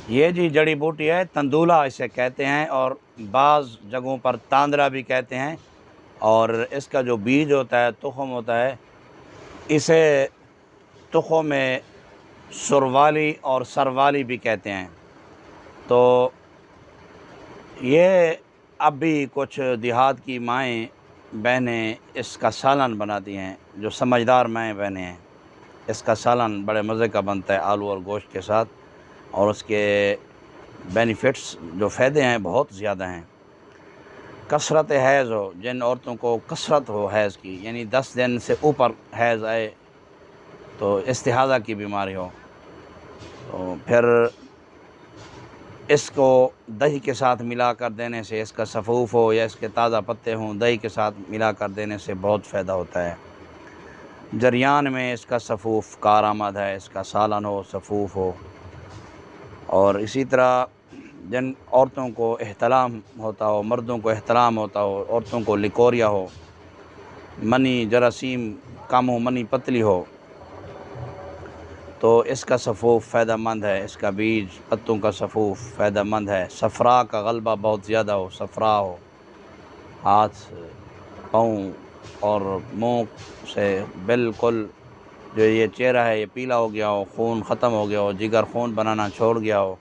یہ جی جڑی بوٹی ہے، تندولا اسے کہتے ہیں، اور بعض جگہوں پر تاندرا بھی کہتے ہیں، اور اس کا جو بیج ہوتا ہے، تخم ہوتا ہے، اسے تخم میں سروالی اور سروالی بھی کہتے ہیں۔ تو یہ اب بھی کچھ دیہات کی مائیں بہنیں اس کا سالن بناتی ہیں، جو سمجھدار مائیں بہنیں ہیں۔ اس کا سالن بڑے مزے کا بنتا ہے آلو اور گوشت کے ساتھ، اور اس کے بینیفٹس جو فائدے ہیں بہت زیادہ ہیں۔ کثرت حیض ہو، جن عورتوں کو کثرت ہو حیض کی، یعنی 10 دن سے اوپر حیض آئے، تو استحاضہ کی بیماری ہو، تو پھر اس کو دہی کے ساتھ ملا کر دینے سے، اس کا سفوف ہو یا اس کے تازہ پتے ہوں، دہی کے ساتھ ملا کر دینے سے بہت فائدہ ہوتا ہے۔ جریان میں اس کا سفوف کارآمد ہے، اس کا سالن ہو، سفوف ہو۔ اور اسی طرح جن عورتوں کو احتلام ہوتا ہو، مردوں کو احتلام ہوتا ہو، عورتوں کو لیکوریا ہو، منی جراثیم کم ہو، منی پتلی ہو، تو اس کا سفوف فائدہ مند ہے، اس کا بیج پتوں کا سفوف فائدہ مند ہے۔ صفرا کا غلبہ بہت زیادہ ہو، صفرا ہو، ہاتھ، پاؤں اور منہ سے بالکل جو یہ چہرہ ہے یہ پیلا ہو گیا ہو، خون ختم ہو گیا ہو، جگر خون بنانا چھوڑ گیا ہو،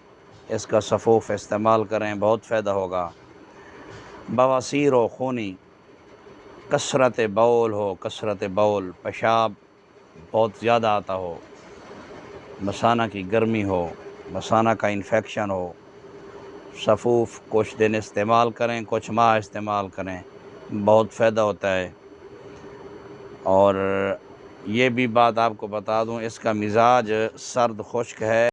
اس کا سفوف استعمال کریں، بہت فائدہ ہوگا۔ بواسیر ہو، خونی، کثرت بول ہو، کثرت بول، پیشاب بہت زیادہ آتا ہو، مثانہ کی گرمی ہو، مثانہ کا انفیکشن ہو، سفوف کچھ دن استعمال کریں، کچھ ماہ استعمال کریں، بہت فائدہ ہوتا ہے۔ اور یہ بھی بات آپ کو بتا دوں، اس کا مزاج سرد خشک ہے۔